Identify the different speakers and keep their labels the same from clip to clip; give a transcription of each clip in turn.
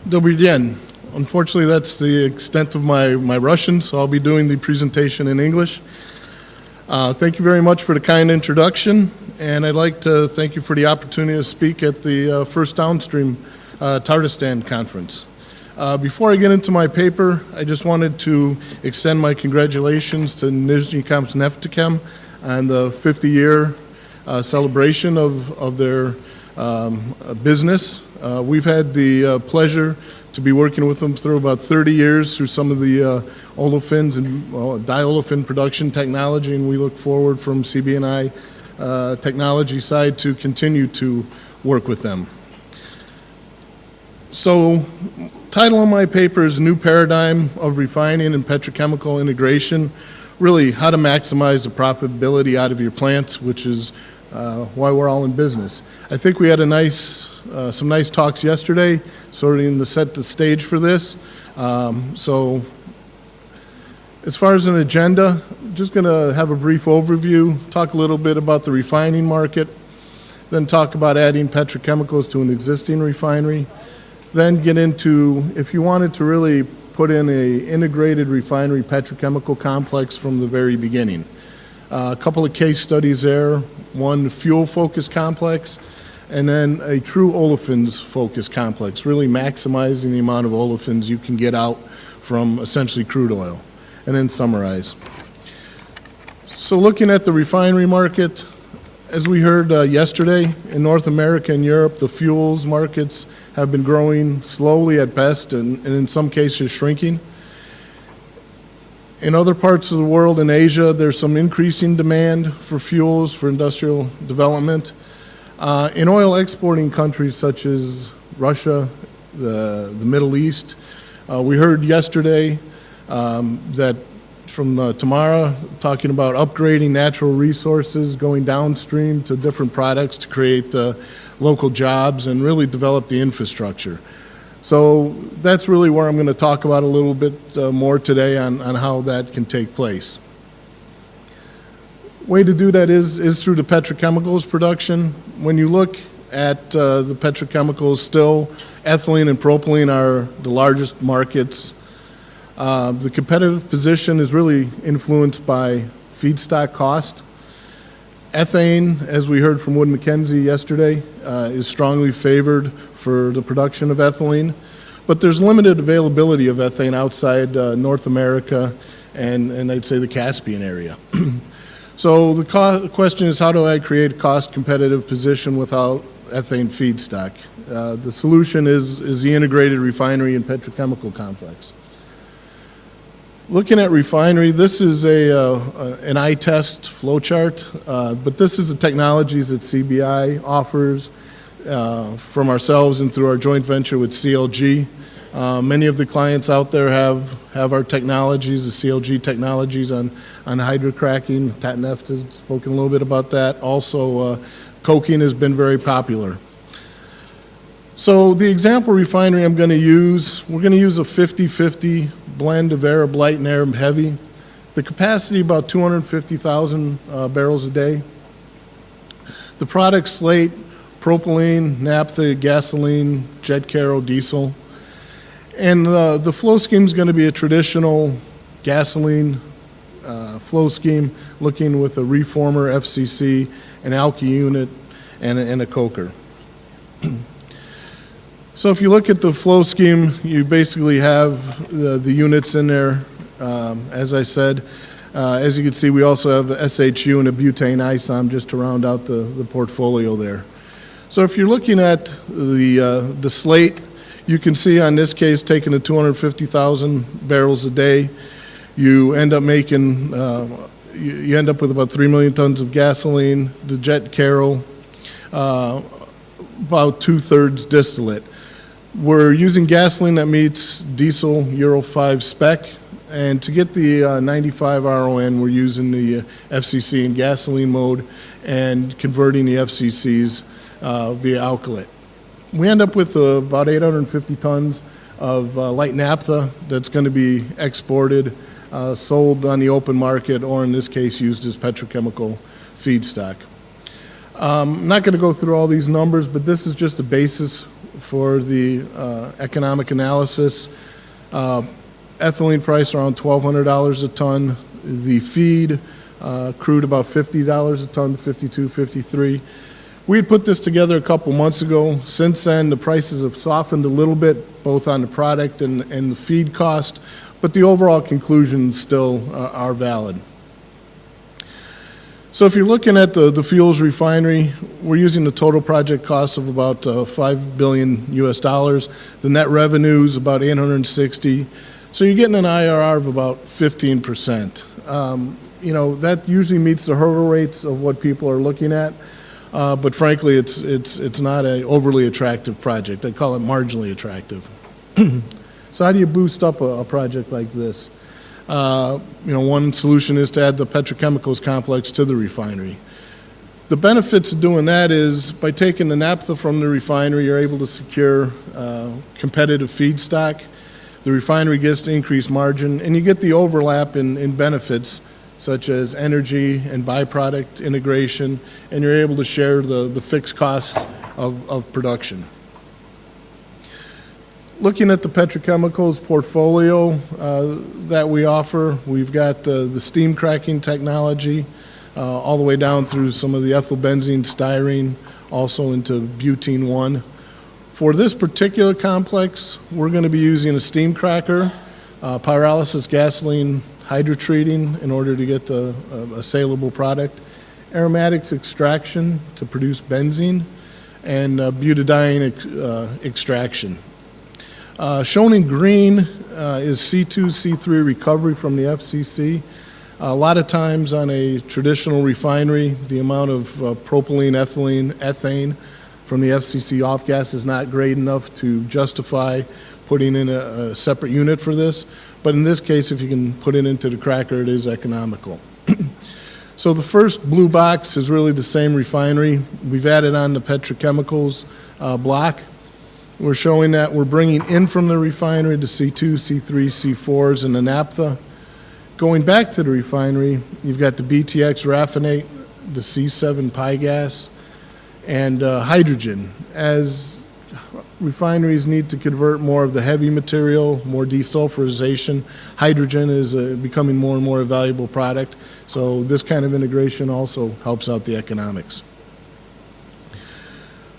Speaker 1: Dobry den. Unfortunately, that's the extent of my Russian, so I'll be doing the presentation in English. Thank you very much for the kind introduction, and I'd like to thank you for the opportunity to speak at the first Downstream Tatarstan conference. Before I get into my paper, I just wanted to extend my congratulations to Nizhny Neftekhim on the 50-year celebration of their business. We've had the pleasure to be working with them through about 30 years through some of the olefins and diolefin production technology, and we look forward from CB&I technology side to continue to work with them. So, title of my paper is New Paradigm of Refining and Petrochemical Integration, really how to maximize the profitability out of your plants, which is why we're all in business. I think we had some nice talks yesterday, sort of to set the stage for this. So as far as an agenda, I'm just going to have a brief overview, talk a little bit about the refining market, then talk about adding petrochemicals to an existing refinery, then get into if you wanted to really put in an integrated refinery petrochemical complex from the very beginning. A couple of case studies there, one fuel-focused complex, and then a true olefins-focused complex, really maximizing the amount of olefins you can get out from essentially crude oil, and then summarize. So looking at the refinery market, as we heard yesterday, in North America and Europe, the fuels markets have been growing slowly at best and in some cases shrinking. In other parts of the world, in Asia, there's some increasing demand for fuels for industrial development. In oil exporting countries such as Russia, the Middle East, we heard yesterday that from Tamara talking about upgrading natural resources, going downstream to different products to create local jobs and really develop the infrastructure. So that's really where I'm going to talk about a little bit more today on how that can take place. Way to do that is through the petrochemicals production. When you look at the petrochemicals, still ethylene and propylene are the largest markets. The competitive position is really influenced by feedstock cost. Ethane, as we heard from Wood Mackenzie yesterday, is strongly favored for the production of ethylene, but there's limited availability of ethane outside North America and I'd say the Caspian area. So the question is, how do I create a cost-competitive position without ethane feedstock? The solution is the integrated refinery and petrochemical complex. Looking at refinery, this is an eye-test flowchart, but this is the technologies that CB&I offers from ourselves and through our joint venture with CLG. Many of the clients out there have our technologies, the CLG technologies on hydrocracking. Tatneft has spoken a little bit about that. Also, coking has been very popular. So the example refinery I'm going to use, we're going to use a 50-50 blend of Arab light and Arab heavy. The capacity about 250,000 barrels a day. The products Slate, propylene, naphtha, gasoline, jet kero, diesel. And the flow scheme is going to be a traditional gasoline flow scheme, looking with a reformer, FCC, an alky unit, and a coker. So if you look at the flow scheme, you basically have the units in there, as I said. As you can see, we also have a SHU and a butane isom just to round out the portfolio there. So if you're looking at the slate, you can see on this case, taking the 250,000 barrels a day, you end up making, you end up with about 3 million tons of gasoline, the jet kero, about 2/3 distillate. We're using gasoline that meets diesel Euro 5 spec, and to get the 95 RON, we're using the FCC in gasoline mode and converting the FCCs via alkylate. We end up with about 850 tons of light naphtha that's going to be exported, sold on the open market, or in this case used as petrochemical feedstock. I'm not going to go through all these numbers, but this is just a basis for the economic analysis. Ethylene price around $1,200 a ton. The feed crude about $50 a ton, 52, 53. We had put this together a couple months ago. Since then, the prices have softened a little bit, both on the product and the feed cost, but the overall conclusions still are valid. So if you're looking at the fuels refinery, we're using the total project cost of about $5 billion US dollars. The net revenue is about 860. So you're getting an IRR of about 15%. You know, that usually meets the hurdle rates of what people are looking at. But frankly, it's not an overly attractive project. I call it marginally attractive. So how do you boost up a project like this? You know, one solution is to add the Petrochemicals complex to the refinery. The benefits of doing that is by taking the naphtha from the refinery, you're able to secure competitive feedstock. The refinery gets to increase margin, and you get the overlap in benefits such as energy and byproduct integration, and you're able to share the fixed costs of production. Looking at the petrochemicals portfolio that we offer, we've got the steam cracking technology all the way down through some of the ethyl benzene styrene, also into butene 1. For this particular complex, we're going to be using a steam cracker, pyrolysis gasoline hydrotreating in order to get a saleable product, aromatics extraction to produce benzene, and butadiene extraction. Shown in green is C2, C3 recovery from the FCC. A lot of times on a traditional refinery, the amount of propylene, ethylene, ethane from the FCC off gas is not great enough to justify putting in a separate unit for this. But in this case, if you can put it into the cracker, it is economical. So the first blue box is really the same refinery. We've added on the petrochemicals block. We're showing that we're bringing in from the refinery the C2, C3, C4s, and the naphtha. Going back to the refinery, you've got the BTX raffinate, the C7 pi gas, and hydrogen. As refineries need to convert more of the heavy material, more desulfurization, hydrogen is becoming more and more a valuable product. So this kind of integration also helps out the economics.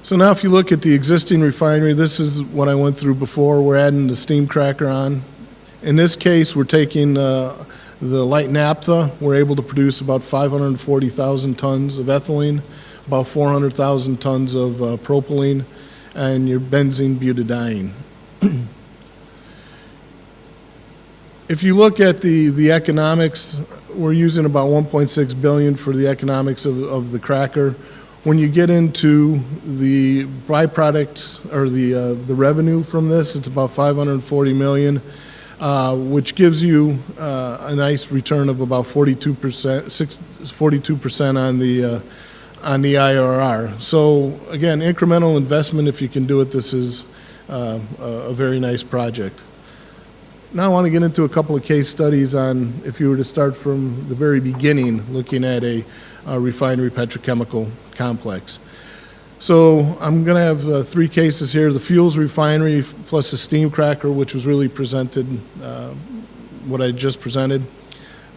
Speaker 1: So now if you look at the existing refinery, this is what I went through before. We're adding the steam cracker on. In this case, we're taking the light naphtha. We're able to produce about 540,000 tons of ethylene, about 400,000 tons of propylene, and your benzene butadiene. If you look at the economics, we're using about $1.6 billion for the economics of the cracker. When you get into the byproducts or the revenue from this, it's about $540 million, which gives you a nice return of about 42% on the IRR. So again, incremental investment, if you can do it, this is a very nice project. Now I want to get into a couple of case studies on if you were to start from the very beginning, looking at a refinery petrochemical complex. So I'm going to have three cases here: the fuels refinery plus the steam cracker, which was really presented, what I just presented.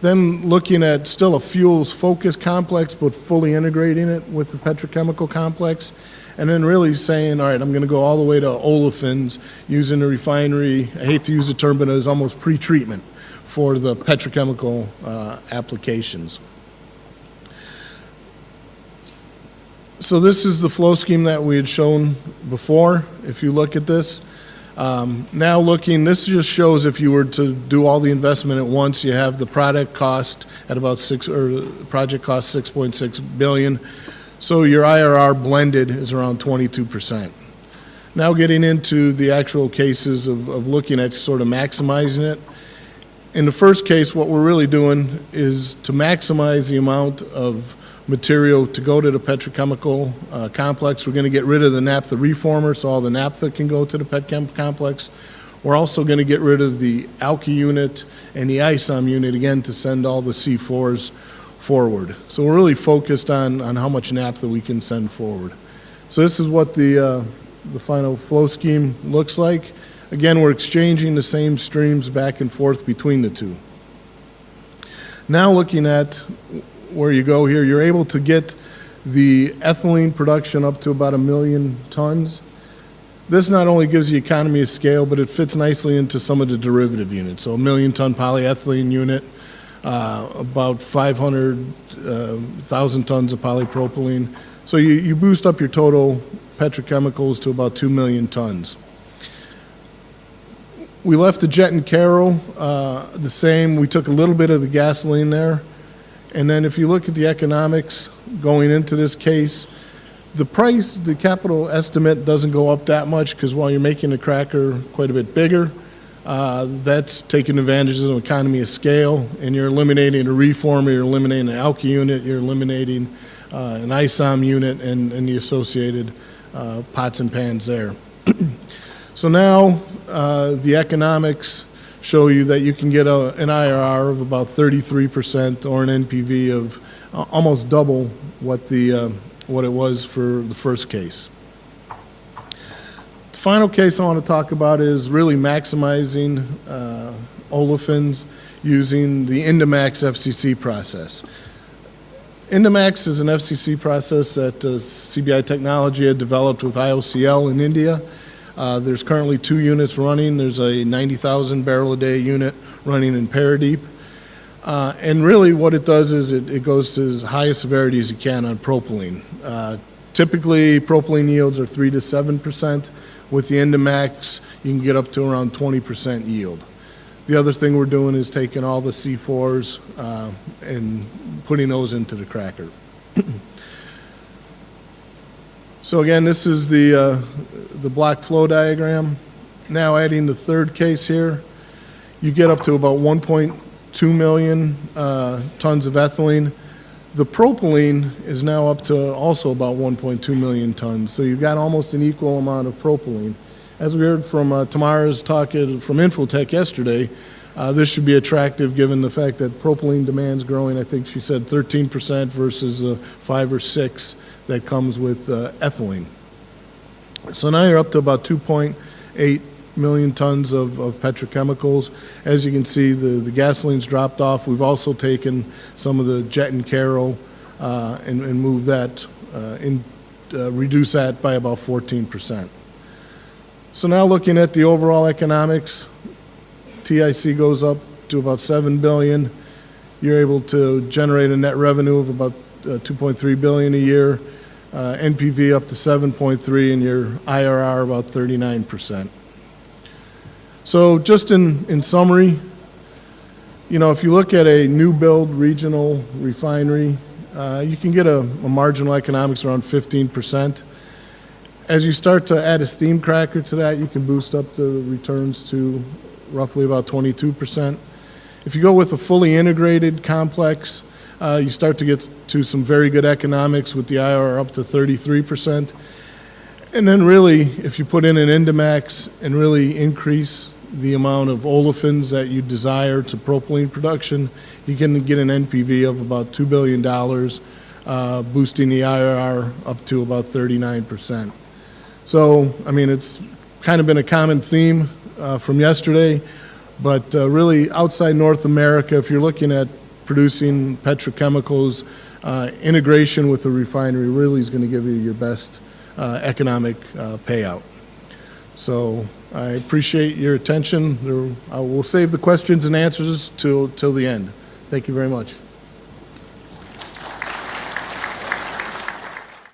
Speaker 1: Then looking at still a fuels-focused complex, but fully integrating it with the petrochemical complex. And then really saying, all right, I'm going to go all the way to olefins, using the refinery, I hate to use the term, but it's almost pre-treatment for the petrochemical applications. So this is the flow scheme that we had shown before. If you look at this, now looking, this just shows if you were to do all the investment at once, you have the product cost at about project cost $6.6 billion. So your IRR blended is around 22%. Now getting into the actual cases of looking at sort of maximizing it. In the first case, what we're really doing is to maximize the amount of material to go to the petrochemical complex. We're going to get rid of the naphtha reformer, so all the naphtha can go to the petchem complex. We're also going to get rid of the alky unit and the isom unit, again, to send all the C4s forward. So we're really focused on how much naphtha we can send forward. So this is what the the final flow scheme looks like. Again, we're exchanging the same streams back and forth between the two. Now looking at where you go here, you're able to get the ethylene production up to about 1 million tons. This not only gives you economy of scale, but it fits nicely into some of the derivative units. So a 1 million ton polyethylene unit, about 500,000 tons of polypropylene. So you boost up your total petrochemicals to about 2 million tons. We left the jet and Caro the same. We took a little bit of the gasoline there. And then if you look at the economics going into this case, the price, the capital estimate doesn't go up that much because while you're making the cracker quite a bit bigger, that's taking advantage of economy of scale, and you're eliminating a reformer, you're eliminating an alky unit, you're eliminating an isom unit and the associated pots and pans there. So now the economics show you that you can get an IRR of about 33% or an NPV of almost double what it was for the first case. The final case I want to talk about is really maximizing olefins using the Indamax FCC process. Indamax is an FCC process that CB&I Technology had developed with IOCL in India. There's currently 2 units running. There's a 90,000 barrel a day unit running in Paradeep. And really what it does is it goes to as high a severity as you can on propylene. Typically propylene yields are 3 to 7%. With the Indamax, you can get up to around 20% yield. The other thing we're doing is taking all the C4s and putting those into the cracker. So again, this is the block flow diagram. Now adding the third case here, you get up to about 1.2 million tons of ethylene. The propylene is now up to also about 1.2 million tons. So you've got almost an equal amount of propylene. As we heard from Tamara's talk from Infotech yesterday, this should be attractive given the fact that propylene demand's growing. I think she said 13% versus 5 or 6 that comes with ethylene. So now you're up to about 2.8 million tons of petrochemicals. As you can see, the gasoline's dropped off. We've also taken some of the jet and Caro and moved that, reduce that by about 14%. So now looking at the overall economics, TIC goes up to about $7 billion. You're able to generate a net revenue of about $2.3 billion a year, NPV up to 7.3, and your IRR about 39%. So just in summary, you know, if you look at a new build regional refinery, you can get a marginal economics around 15%. As you start to add a steam cracker to that, you can boost up the returns to roughly about 22%. If you go with a fully integrated complex, you start to get to some very good economics with the IRR up to 33%. And then really, if you put in an Indamax and really increase the amount of olefins that you desire to propylene production, you can get an NPV of about $2 billion, boosting the IRR up to about 39%. So, I mean, it's kind of been a common theme from yesterday, but really outside North America, if you're looking at producing petrochemicals, integration with the refinery really is going to give you your best economic payout. So I appreciate your attention. I will save the questions and answers till the end. Thank you very much.